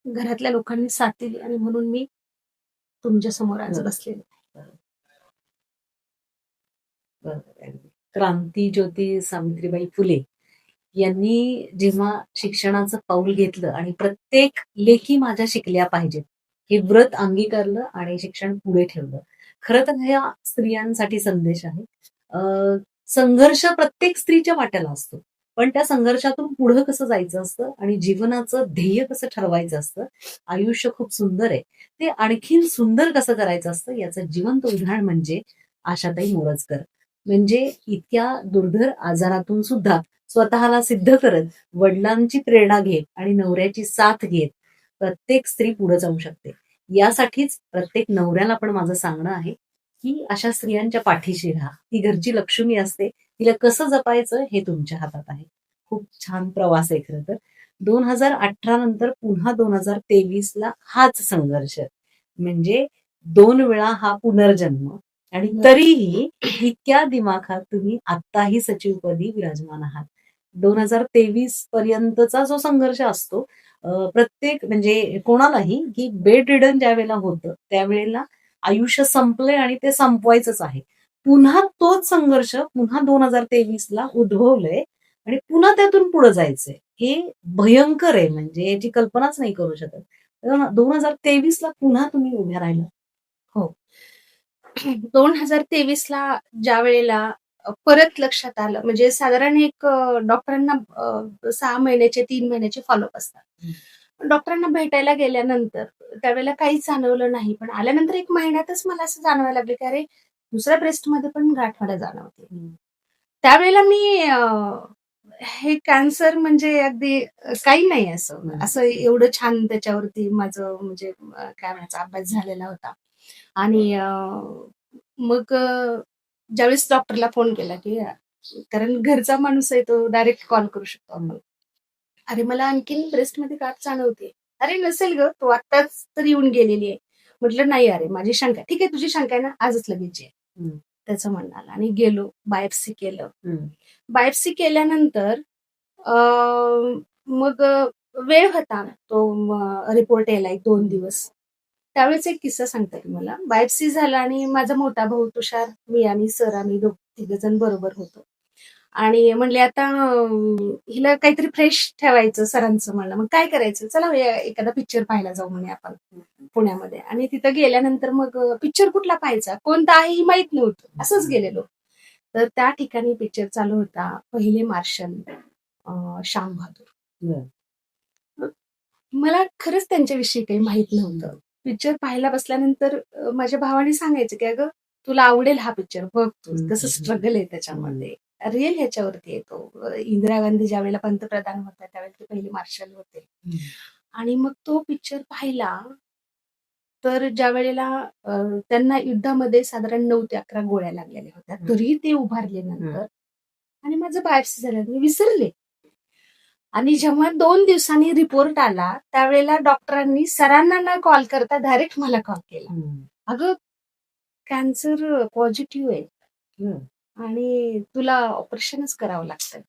घरातल्या लोकांनी साथ दिली, आणि म्हणून मी तुमच्या समोर आज बसलेले. क्रांती ज्योती सावित्रीबाई फुले यांनी जेव्हा शिक्षणाचं पाऊल घेतलं आणि प्रत्येक लेखी माझ्या शिकल्या पाहिजेत हे व्रत अंगीकारलं आणि शिक्षण पुढे ठेवलं. खरं तर ह्या स्त्रियांसाठी संदेश आहे. संघर्ष प्रत्येक स्त्रीच्या वाट्याला असतो. पण त्या संघर्षातून पुढं कसं जायचं असतं आणि जीवनाचं ध्येय कसं ठरवायचं असतं. आयुष्य खूप सुंदर आहे. ते आणखीन सुंदर कसं करायचं असतं याचं जिवंत उदाहरण म्हणजे आशाताई मोरजकर. म्हणजे इतक्या दुर्धर आजारातून सुद्धा स्वतःला सिद्ध करत, वडिलांची प्रेरणा घेत आणि नवऱ्याची साथ घेत प्रत्येक स्त्री पुढे जाऊ शकते. यासाठीच प्रत्येक नवऱ्याला पण माझं सांगणं आहे, की अशा स्त्रियांच्या पाठीशी राहा. ती घरची लक्ष्मी असते. तिला कसं जपायचं हे तुमच्या हातात आहे. खूप छान प्रवास आहे खरं तर. 2018 नंतर पुन्हा 2023ला हाच संघर्ष. म्हणजे 2 वेळा हा पुनर्जन्म आणि तरीही इतक्या दिमाखात तुम्ही आत्ताही सचिवपदी विराजमान आहात. 2023 पर्यंतचा जो संघर्ष असतो प्रत्येक म्हणजे कोणालाही की बेड रिडन ज्यावेळेला होतं, त्यावेळेला आयुष्य संपलंय आणि ते संपवायचंच आहे. पुन्हा तोच संघर्ष पुन्हा 2023ला उद्भवलंय आणि पुन्हा त्यातून पुढे जायचंय. हे भयंकर आहे म्हणजे याची कल्पनाच नाही करू शकत. 2023ला पुन्हा तुम्ही उभ्या राहिला. हो. 2023ला ज्या वेळेला परत लक्षात आलं म्हणजे साधारण एक डॉक्टरांना 6 महिन्याचे 3 महिन्याचे फॉलोअप असतात. डॉक्टरांना भेटायला गेल्यानंतर त्यावेळेला काहीच जाणवलं नाही. पण आल्यानंतर 1 महिन्यातच मला असं जाणवायला लागलं की अरे दुसऱ्या ब्रेस्टमध्ये पण गाठ मला जाणवते. त्यावेळेला मी हे कॅन्सर म्हणजे अगदी काही नाही असं. असं एवढं छान त्याच्यावरती माझं म्हणजे काय म्हणायचं अभ्यास झालेला होता. आणि मग ज्यावेळेस डॉक्टरला फोन केला की कारण घरचा माणूस आहे तो डायरेक्ट कॉल करू शकतो आपण. अरे मला आणखीन ब्रेस्टमध्ये गाठ जाणवते. अरे नसेल ग तू आत्ताच तर येऊन गेलेली आहे. म्हटलं नाही अरे माझी शंका ठीक आहे तुझी शंका आहे ना आजच लगेच ये. त्याचं म्हणणं आलं आणि गेलो बायोप्सी केलं. बायोप्सी केल्यानंतर मग वेळ होता तो रिपोर्ट यायला 1-2 दिवस. त्यावेळेस एक किस्सा सांगते तुम्हाला. बायोप्सी झाला आणि माझा मोठा भाऊ तुषार, मी आणि सर आम्ही तिघजण बरोबर होतो. आणि म्हणले आता हिला काहीतरी फ्रेश ठेवायचं सरांचं म्हणणं. मग काय करायचं? चला एखादा पिक्चर पाहायला जाऊ म्हणे आपण पुण्यामध्ये. आणि तिथं गेल्यानंतर मग पिक्चर कुठला पाहायचा? कोणता आहे ही माहित नव्हतं. असंच गेलेलो. तर त्या ठिकाणी पिक्चर चालू होता पहिले मार्शल श्याम बहादूर. मला खरंच त्यांच्याविषयी काही माहित नव्हतं. पिक्चर पाहायला बसल्यानंतर माझ्या भावाने सांगायचं की अगं तुला आवडेल हा पिक्चर बघ तू कसं स्ट्रगल आहे त्याच्यामध्ये. रिअल ह्याच्यावरती येतो. इंदिरा गांधी ज्या वेळेला पंतप्रधान होत्या त्यावेळेला ते पहिले मार्शल होते. आणि मग तो पिक्चर पाहिला तर ज्या वेळेला त्यांना युद्धामध्ये साधारण 9 ते 11 गोळ्या लागलेल्या होत्या. तरी ते उभारले नंतर आणि माझं बायोप्सी झालं मी विसरले. आणि जेव्हा 2 दिवसांनी रिपोर्ट आला त्यावेळेला डॉक्टरांनी सरांना न कॉल करता डायरेक्ट मला कॉल केला. अगं कॅन्सर पॉझिटिव्ह आहे आणि तुला ऑपरेशनच करावं लागतं.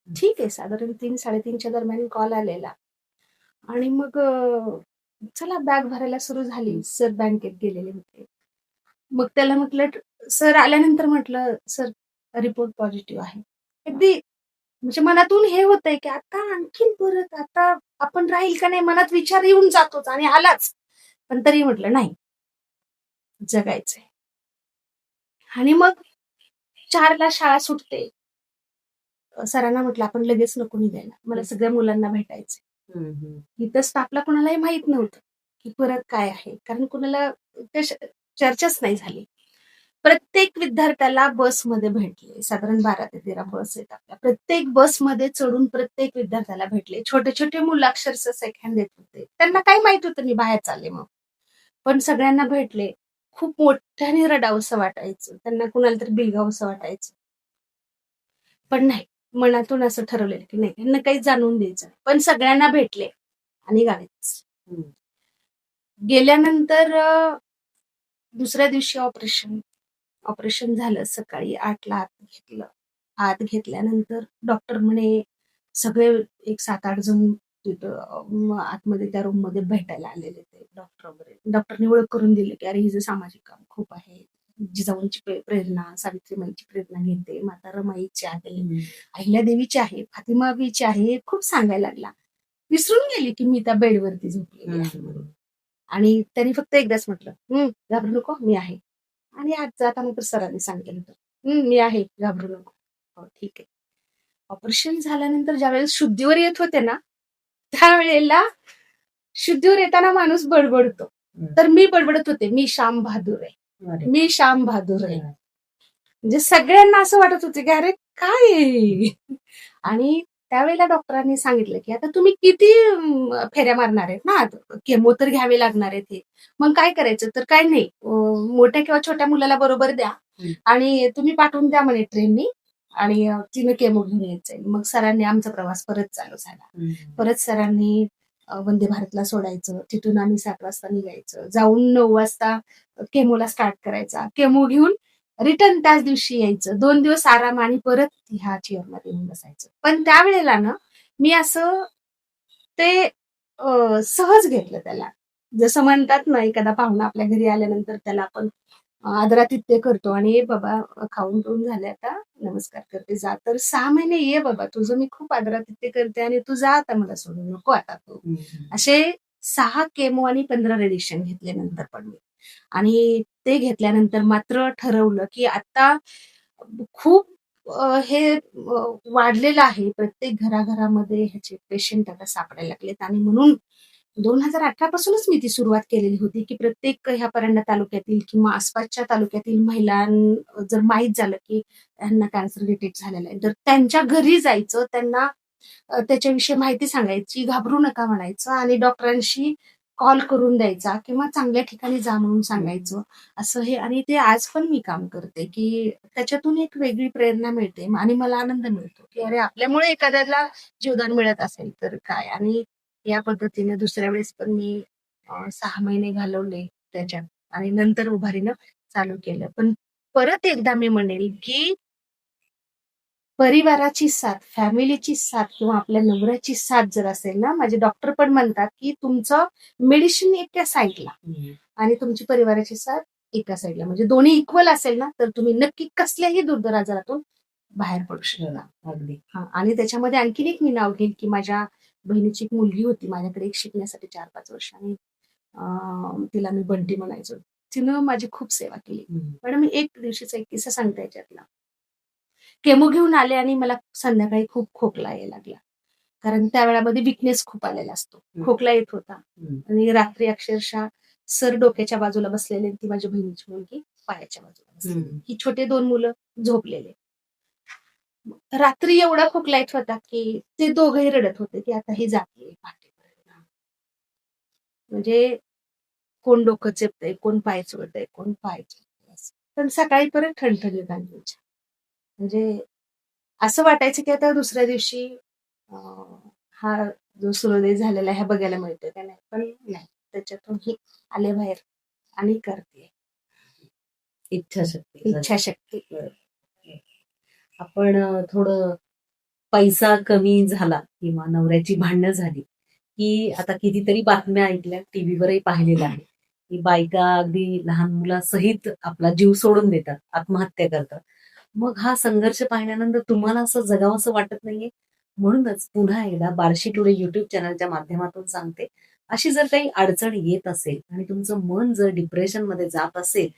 ठीक आहे साधारण 3-3:30च्या दरम्यान कॉल आलेला. आणि मग चला बॅग भरायला सुरू झाली. सर बँकेत गेलेले होते. मग त्याला म्हटलं सर आल्यानंतर म्हटलं सर रिपोर्ट पॉझिटिव्ह आहे. अगदी म्हणजे मनातून हे होतंय की आता आणखीन परत आता आपण राहील का नाही मनात विचार येऊन जातोच आणि आलाच. पण तरी म्हटलं नाही जगायचंय. आणि मग 4ला शाळा सुटते. सरांना म्हटलं आपण लगेच नको निघायला. मला सगळ्या मुलांना भेटायचंय. इथं स्टाफला कोणालाही माहित नव्हतं की परत काय आहे. कारण कोणाला चर्चाच नाही झाली. प्रत्येक विद्यार्थ्याला बसमध्ये भेटले. साधारण 12 ते 13 बस आहेत आपल्या. प्रत्येक बसमध्ये चढून प्रत्येक विद्यार्थ्याला भेटले. छोटे छोटे मुलं अक्षरशः सेकंड देत होते. त्यांना काय माहित होतं मी बाहेर चालले मग. पण सगळ्यांना भेटले. खूप मोठ्याने रडावंसं वाटायचं. त्यांना कुणाला तरी बिलगावंसं वाटायचं. पण नाही मनातून असं ठरवलेलं की नाही यांना काही जाणून द्यायचं. पण सगळ्यांना भेटले आणि गाडीच गेल्यानंतर दुसऱ्या दिवशी ऑपरेशन झालं. सकाळी 8ला आत घेतलं. आत घेतल्यानंतर डॉक्टर म्हणे सगळे एक 7-8 जण तिथं आतमध्ये त्या रूम मध्ये भेटायला आलेले ते डॉक्टर वगैरे. डॉक्टरने ओळख करून दिली की अरे हिचं सामाजिक काम खूप आहे. जिजाऊंची प्रेरणा सावित्रीबाईंची प्रेरणा घेते. माता रमाईची आहे. अहिल्यादेवीची आहे. फातिमाबाईची आहे. खूप सांगायला लागला. विसरून गेली की मी त्या बेडवरती झोपलेली आहे म्हणून. आणि त्यांनी फक्त एकदाच म्हटलं, घाबरू नको, मी आहे. आणि आज जाताना तर सरांनी सांगितलं होतं, मी आहे, घाबरू नको. हो, ठीक आहे. ऑपरेशन झाल्यानंतर ज्यावेळेस शुद्धीवर येत होते ना, त्यावेळेला शुद्धीवर येताना माणूस बडबडतो. तर मी बडबडत होते, मी श्याम बहादूर आहे, मी श्याम बहादूर आहे. म्हणजे सगळ्यांना असं वाटत होतं की अरे काय आहे? आणि त्यावेळेला डॉक्टरांनी सांगितलं की आता तुम्ही किती फेऱ्या मारणार आहेत ना, केमो तर घ्यावे लागणार आहेत हे. मग काय करायचं? तर काय नाही, मोठ्या किंवा छोट्या मुलाला बरोबर द्या आणि तुम्ही पाठवून द्या म्हणे ट्रेननी आणि तिनं केमो घेऊन यायचंय. मग सरांनी आमचा प्रवास परत चालू झाला. परत सरांनी वंदे भारतला सोडायचं. तिथून आम्ही 7 वाजता निघायचं. जाऊन 9 वाजता केमोला स्टार्ट करायचा. केमो घेऊन रिटर्न त्याच दिवशी यायचं. 2 दिवस आराम आणि परत ह्या चेअरमध्ये येऊन बसायचं. पण त्यावेळेला ना मी असं ते सहज घेतलं त्याला. जसं म्हणतात ना, एखादा पाहुणा आपल्या घरी आल्यानंतर त्याला आपण आदरातिथ्य करतो आणि "ये बाबा खाऊन पिऊन झाले आता, नमस्कार करते, जा." तर 6 महिने ये बाबा, तुझं मी खूप आदरातिथ्य करते आणि तू जा आता, मला सोडून नको आता तू. असे 6 केमो आणि 15 रेडिएशन घेतले नंतर पण मी. आणि ते घेतल्यानंतर मात्र ठरवलं की आता खूप हे वाढलेलं आहे. प्रत्येक घराघरामध्ये ह्याचे पेशंट आता सापडायला लागलेत आणि म्हणून 2018 पासूनच मी ती सुरुवात केलेली होती, की प्रत्येक ह्या परंडा तालुक्यातील किंवा आसपासच्या तालुक्यातील जर माहीत झालं, की ह्यांना कॅन्सर डिटेक्ट झालेला आहे, तर त्यांच्या घरी जायचं, त्यांना त्याच्याविषयी माहिती सांगायची, घाबरू नका म्हणायचं आणि डॉक्टरांशी कॉल करून द्यायचा किंवा चांगल्या ठिकाणी जा म्हणून सांगायचं. असं हे आणि ते आज पण मी काम करते, की त्याच्यातून एक वेगळी प्रेरणा मिळते आणि मला आनंद मिळतो, की अरे आपल्यामुळे एखाद्याला जीवदान मिळत असेल तर काय. आणि या पद्धतीने दुसऱ्या वेळेस पण मी 6 महिने घालवले त्याच्यात आणि नंतर उभारीनं चालू केलं. पण परत एकदा मी म्हणेल, की परिवाराची साथ, फॅमिलीची साथ किंवा आपल्या नवऱ्याची साथ जर असेल ना, माझे डॉक्टर पण म्हणतात, की तुमचं मेडिसिन एका साईडला आणि तुमची परिवाराची साथ एका साईडला. म्हणजे दोन्ही इक्वल असेल ना, तर तुम्ही नक्की कसल्याही दुर्धर आजारातून बाहेर पडू शकता. अगदी. हां आणि त्याच्यामध्ये आणखीन एक मी नाव घेईन, की माझ्या बहिणीची एक मुलगी होती माझ्याकडे एक शिकण्यासाठी 4-5 वर्षांनी. तिला मी बंटी म्हणायचो. तिनं माझी खूप सेवा केली. मॅडम मी एक दिवशीचा एक किस्सा सांगते याच्यातला. केमो घेऊन आले आणि मला संध्याकाळी खूप खोकला यायला लागला. कारण त्या वेळामध्ये विकनेस खूप आलेला असतो. खोकला येत होता आणि रात्री अक्षरशः सर डोक्याच्या बाजूला बसलेले, ती माझ्या बहिणीची मुलगी पायाच्या बाजूला बसलेली. ही छोटे 2 मुलं झोपलेले. रात्री एवढा खोकला येत होता, की ते दोघंही रडत होते, की आता ही जातीये पहाटेपर्यंत. म्हणजे कोण डोकं चेपतंय, कोण पाय चोळतंय, कोण पाय चोळतंय असं. पण सकाळी परत ठणठणीत आली. म्हणजे असं वाटायचं की आता दुसऱ्या दिवशी हा जो सूर्योदय झालेला आहे हा बघायला मिळतोय का नाही, पण नाही. त्याच्यातून ही आले बाहेर आणि करते. इच्छाशक्ती. आपण थोडं पैसा कमी झाला किंवा नवऱ्याची भांडणं झाली, की आता कितीतरी बातम्या ऐकल्या, टीव्हीवरही पाहिलेलं आहे, की बायका अगदी लहान मुलासहित आपला जीव सोडून देतात, आत्महत्या करतात. मग हा संघर्ष पाहिल्यानंतर तुम्हाला असं जगावंसं वाटत नाहीये? म्हणूनच पुन्हा एकदा बार्शी टुडे युट्यूब चॅनलच्या माध्यमातून सांगते, अशी जर काही अडचण येत असेल आणि तुमचं मन जर डिप्रेशनमध्ये जात असेल,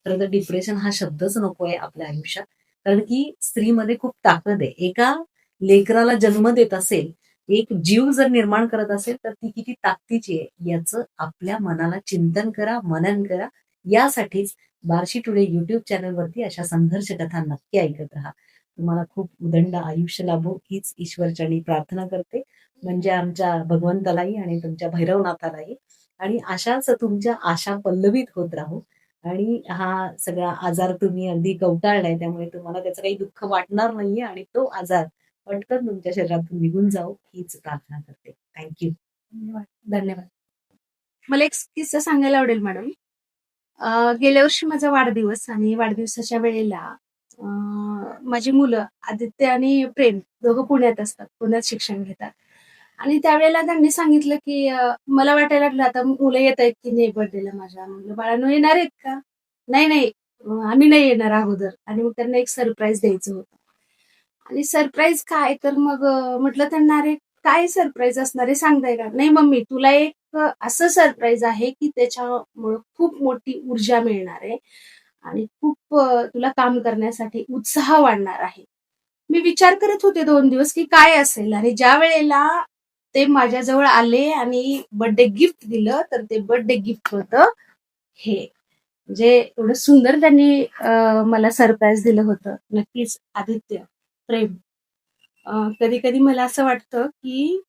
तर डिप्रेशन हा शब्दच नकोय आपल्या आयुष्यात. कारण की स्त्रीमध्ये खूप ताकद आहे. एका लेकराला जन्म देत असेल, एक जीव जर निर्माण करत असेल, तर ती किती ताकदीची आहे याचं आपल्या मनाला चिंतन करा, मनन करा. यासाठीच बार्शी टुडे युट्यूब चॅनलवरती अशा संघर्ष कथा नक्की ऐकत राहा. तुम्हाला खूप उदंड आयुष्य लाभो हीच ईश्वरचरणी प्रार्थना करते. म्हणजे आमच्या भगवंतालाही आणि तुमच्या भैरवनाथालाही. आणि अशाच तुमच्या आशा पल्लवित होत राहू. आणि हा सगळा आजार तुम्ही अगदी कवटाळलाय, त्यामुळे तुम्हाला त्याचं काही दुःख वाटणार नाहीये आणि तो आजार पटकन तुमच्या शरीरातून निघून जाऊ हीच प्रार्थना करते. थँक्यू. धन्यवाद. मला एक किस्सा सांगायला आवडेल मॅडम. गेल्या वर्षी माझा वाढदिवस आणि वाढदिवसाच्या वेळेला माझी मुलं आदित्य आणि प्रेम दोघं पुण्यात असतात. पुण्यात शिक्षण घेतात. आणि त्यावेळेला त्यांनी सांगितलं, की मला वाटायला लागलं आता मुलं येतायत की नाही बर्थडेला माझ्या. म्हणलं बाळांनो येणार आहेत का? नाही, नाही. आम्ही नाही येणार अगोदर. आणि मग त्यांना एक सरप्राईज द्यायचं होतं. आणि सरप्राईज काय तर मग म्हटलं त्यांना, अरे काय सरप्राईज असणार आहे सांगताय का? नाही मम्मी, तुला एक असं सरप्राईज आहे की त्याच्यामुळे खूप मोठी ऊर्जा मिळणार आहे आणि खूप तुला काम करण्यासाठी उत्साह वाढणार आहे. मी विचार करत होते 2 दिवस की काय असेल, आणि ज्या वेळेला ते माझ्याजवळ आले आणि बर्थडे गिफ्ट दिलं, तर ते बर्थडे गिफ्ट होतं हे. म्हणजे एवढं सुंदर त्यांनी मला सरप्राईज दिलं होतं. नक्कीच आदित्य, प्रेम. कधी कधी मला असं वाटतं की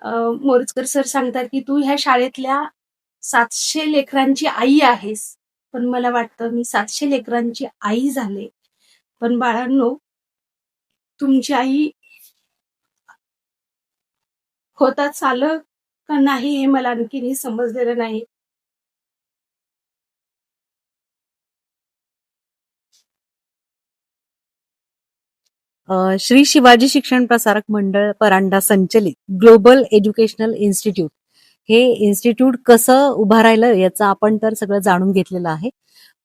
मोरजकर सर सांगतात की तू ह्या शाळेतल्या 700 लेकरांची आई आहेस. पण मला वाटतं मी 700 लेकरांची आई झाले. पण बाळांनो, तुमची आई होताच आलं का नाही हे मला आणखीनही समजलेलं नाही. श्री शिवाजी शिक्षण प्रसारक मंडळ परांडा संचलित ग्लोबल एज्युकेशनल इन्स्टिट्यूट हे इन्स्टिट्यूट कसं उभारायलं याचं आपण तर सगळं जाणून घेतलेलं आहे.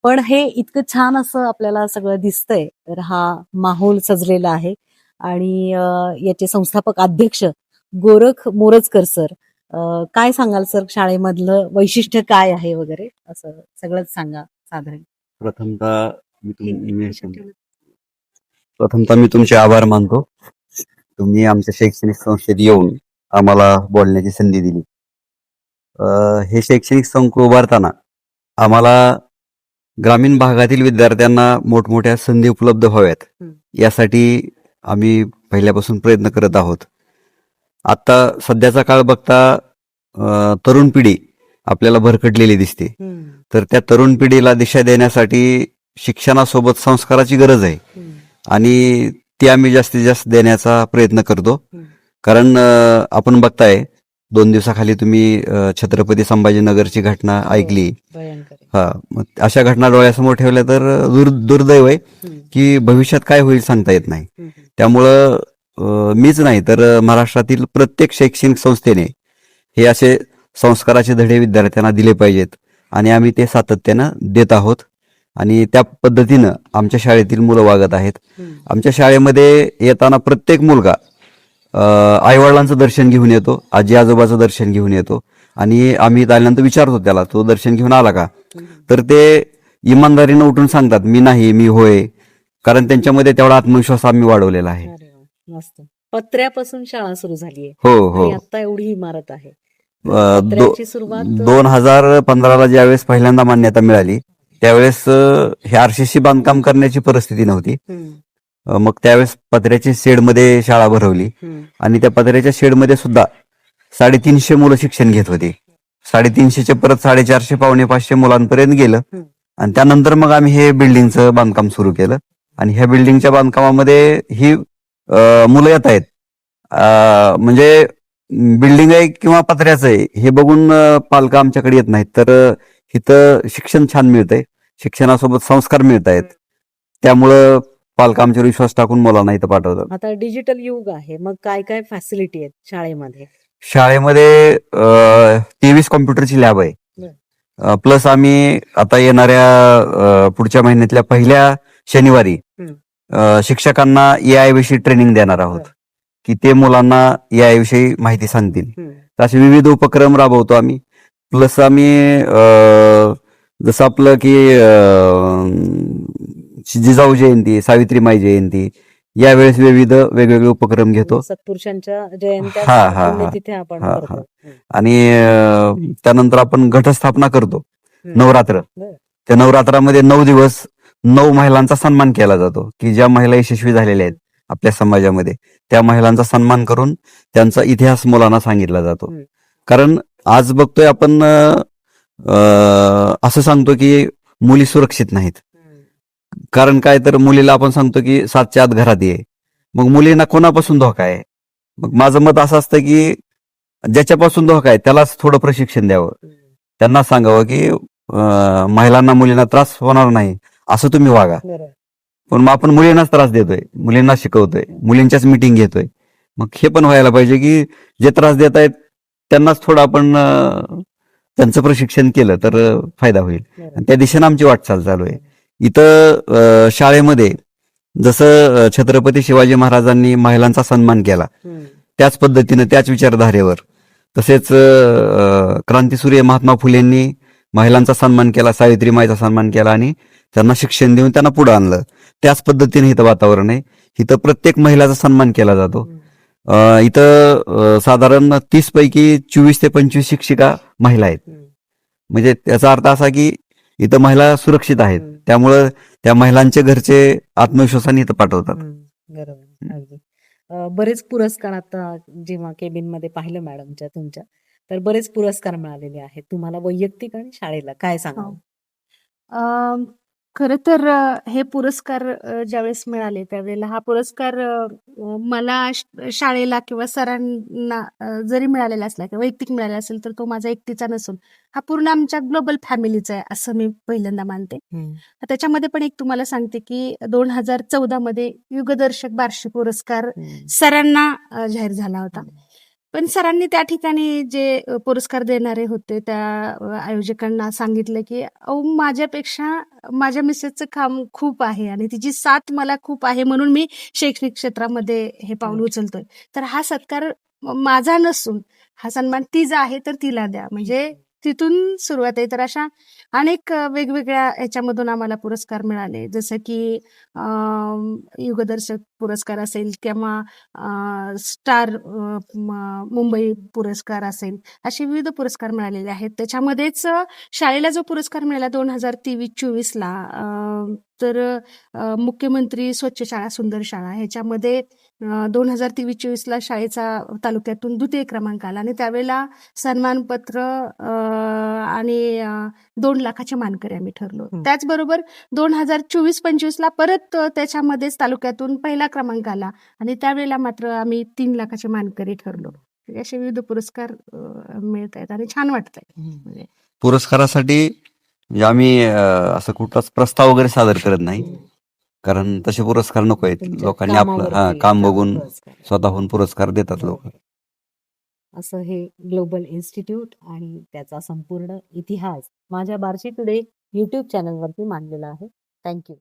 पण हे इतकं छान असं आपल्याला सगळं दिसतंय, तर हा माहोल सजलेला आहे. आणि याचे संस्थापक अध्यक्ष गोरख मोरजकर सर, काय सांगाल सर, शाळेमधलं वैशिष्ट्य काय आहे वगैरे असं सगळंच सांगा साधारण. प्रथमतः मी तुमचे आभार मानतो. तुम्ही आमच्या शैक्षणिक संस्थेत येऊन आम्हाला बोलण्याची संधी दिली. हे शैक्षणिक संकुल उभारताना आम्हाला ग्रामीण भागातील विद्यार्थ्यांना मोठमोठ्या संधी उपलब्ध व्हाव्यात यासाठी आम्ही पहिल्यापासून प्रयत्न करत आहोत. आता सध्याचा काळ बघता तरुण पिढी आपल्याला भरकटलेली दिसते. तर त्या तरुण पिढीला दिशा देण्यासाठी शिक्षणासोबत संस्काराची गरज आहे आणि ती आम्ही जास्तीत जास्त देण्याचा प्रयत्न करतो. कारण आपण बघताय 2 दिवसाखाली तुम्ही छत्रपती संभाजीनगरची घटना ऐकली. हा, मग अशा घटना डोळ्यासमोर ठेवल्या तर दुर्दैव आहे की भविष्यात काय होईल सांगता येत नाही. त्यामुळं मीच नाही तर महाराष्ट्रातील प्रत्येक शैक्षणिक संस्थेने हे असे संस्काराचे धडे विद्यार्थ्यांना दिले पाहिजेत आणि आम्ही ते सातत्यानं देत आहोत आणि त्या पद्धतीनं आमच्या शाळेतील मुलं वागत आहेत. आमच्या शाळेमध्ये येताना प्रत्येक मुलगा आईवडिलांचं दर्शन घेऊन येतो, आजी आजोबाचं दर्शन घेऊन येतो आणि आम्ही आल्यानंतर विचारतो त्याला, तो दर्शन घेऊन आला का? तर ते इमानदारीनं उठून सांगतात, मी नाही, मी होय. कारण त्यांच्यामध्ये तेवढा आत्मविश्वास आम्ही वाढवलेला आहे. मस्त. पत्र्यापासून शाळा सुरू झाली आहे. हो हो. आता एवढी इमारत आहे. पत्र्याची सुरुवात 2015ला ज्यावेळेस पहिल्यांदा मान्यता मिळाली त्यावेळेस हे आरसीसी बांधकाम करण्याची परिस्थिती नव्हती. मग त्यावेळेस पत्र्याच्या शेडमध्ये शाळा भरवली आणि त्या पत्र्याच्या शेडमध्ये सुद्धा 350 मुलं शिक्षण घेत होती. 350चे परत 450 पावणे 500 मुलांपर्यंत गेलं आणि त्यानंतर मग आम्ही हे बिल्डिंगचं बांधकाम सुरू केलं आणि ह्या बिल्डिंगच्या बांधकामामध्ये ही मुलं येत आहेत. म्हणजे बिल्डिंग आहे किंवा पत्र्याचं आहे हे बघून पालक आमच्याकडे येत नाहीत. तर इथं शिक्षण छान मिळतंय, शिक्षणासोबत संस्कार मिळत आहेत. त्यामुळं पालक आमच्यावर विश्वास टाकून मुलांना इथं पाठवतात. आता डिजिटल युग आहे, मग काय काय फॅसिलिटी आहेत शाळेमध्ये? शाळेमध्ये 23 कॉम्प्युटरची लॅब आहे. प्लस आम्ही आता येणाऱ्या पुढच्या महिन्यातल्या पहिल्या शनिवारी शिक्षकांना AI विषयी ट्रेनिंग देणार आहोत की ते मुलांना AI विषयी माहिती सांगतील. तर असे विविध उपक्रम राबवतो आम्ही. प्लस आम्ही जसं आपलं की जिजाऊ जयंती, सावित्रीमाई जयंती यावेळेस वेगवेगळे उपक्रम घेतो. सत्पुरुषांच्या जयंत्या तिथे आपण करतो. आणि त्यानंतर आपण घटस्थापना करतो नवरात्र. त्या नवरात्रामध्ये 9 दिवस 9 महिलांचा सन्मान केला जातो की ज्या महिला यशस्वी झालेल्या आहेत आपल्या समाजामध्ये, त्या महिलांचा सन्मान करून त्यांचा इतिहास मुलांना सांगितला जातो. कारण आज बघतोय आपण असं सांगतो की मुली सुरक्षित नाहीत. कारण काय, तर मुलीला आपण सांगतो की 7च्या आत घरात ये. मग मुलींना कोणापासून धोका आहे? मग माझं मत असं असतं की ज्याच्यापासून धोका आहे त्यालाच थोडं प्रशिक्षण द्यावं. त्यांना सांगावं की महिलांना मुलींना त्रास होणार नाही असं तुम्ही वागा. पण मग आपण मुलींनाच त्रास देतोय, मुलींना शिकवतोय, मुलींच्याच मिटिंग घेतोय. मग हे पण व्हायला पाहिजे की जे त्रास देत आहेत त्यांनाच थोडं आपण त्यांचं प्रशिक्षण केलं तर फायदा होईल. आणि त्या दिशेनं आमची वाटचाल चालू आहे. इथं शाळेमध्ये जसं छत्रपती शिवाजी महाराजांनी महिलांचा सन्मान केला त्याच पद्धतीनं त्याच विचारधारेवर तसेच क्रांतीसूर्य महात्मा फुलेंनी महिलांचा सन्मान केला, सावित्रीमाईचा सन्मान केला आणि त्यांना शिक्षण देऊन त्यांना पुढे आणलं. त्याच पद्धतीने इथं वातावरण आहे. इथं प्रत्येक महिलाचा सन्मान केला जातो. इथं साधारण 30 पैकी 24 ते 25 शिक्षिका महिला आहेत. म्हणजे त्याचा अर्थ असा की इथं महिला सुरक्षित आहेत. त्यामुळं त्या महिलांचे घरचे आत्मविश्वासाने इथं पाठवतात. बरोबर अगदी. बरेच पुरस्कार आता जेव्हा केबिन मध्ये पाहिलं मॅडमच्या तुमच्या, तर बरेच पुरस्कार मिळालेले आहेत तुम्हाला वैयक्तिक आणि शाळेला, काय सांगाल? खरं तर हे पुरस्कार ज्यावेळेस मिळाले त्यावेळेला हा पुरस्कार मला शाळेला किंवा सरांना जरी मिळालेला असला किंवा वैयक्तिक मिळालेला असेल तर तो माझा एकटीचा नसून हा पूर्ण आमच्या ग्लोबल फॅमिलीचा आहे असं मी पहिल्यांदा मानते. त्याच्यामध्ये पण एक तुम्हाला सांगते की 2014 मध्ये युगदर्शक बार्शी पुरस्कार सरांना जाहीर झाला होता. पण सरांनी त्या ठिकाणी जे पुरस्कार देणारे होते त्या आयोजकांना सांगितलं की अहो माझ्यापेक्षा माझ्या मिसेसचं काम खूप आहे आणि तिची साथ मला खूप आहे म्हणून मी शैक्षणिक क्षेत्रामध्ये हे पाऊल उचलतोय. तर हा सत्कार माझा नसून हा सन्मान तिचा आहे तर तिला द्या, म्हणजे तिथून सुरुवात आहे. तर अशा अनेक वेगवेगळ्या ह्याच्यामधून आम्हाला पुरस्कार मिळाले, जसं की युगदर्शक पुरस्कार असेल किंवा स्टार मुंबई पुरस्कार असेल, असे विविध पुरस्कार मिळालेले आहेत. त्याच्यामध्येच शाळेला जो पुरस्कार मिळाला 2023-24ला तर मुख्यमंत्री स्वच्छ शाळा सुंदर शाळा ह्याच्यामध्ये 2023-24ला शाळेचा तालुक्यातून द्वितीय क्रमांक आला आणि त्यावेळेला सन्मानपत्र आणि 2 लाखाचे मानकरी आम्ही ठरलो. त्याचबरोबर 2024-25ला परत त्याच्यामध्येच तालुक्यातून पहिला क्रमांक आला आणि त्यावेळेला मात्र आम्ही 3 लाखाचे मानकरी ठरलो. असे विविध पुरस्कार मिळत आहेत आणि छान वाटत आहे. पुरस्कारासाठी म्हणजे आम्ही असं कुठलाच प्रस्ताव वगैरे सादर करत नाही, कारण तसे पुरस्कार नको आहेत. तुमच्या लोकांनी आपलं कामावरती काम बघून पुरस्कार. स्वतःहून पुरस्कार देतात लोक. असं हे ग्लोबल इन्स्टिट्यूट आणि त्याचा संपूर्ण इतिहास माझ्या बार्शी टुडे YouTube चॅनलवरती मांडलेला आहे. थँक्यू.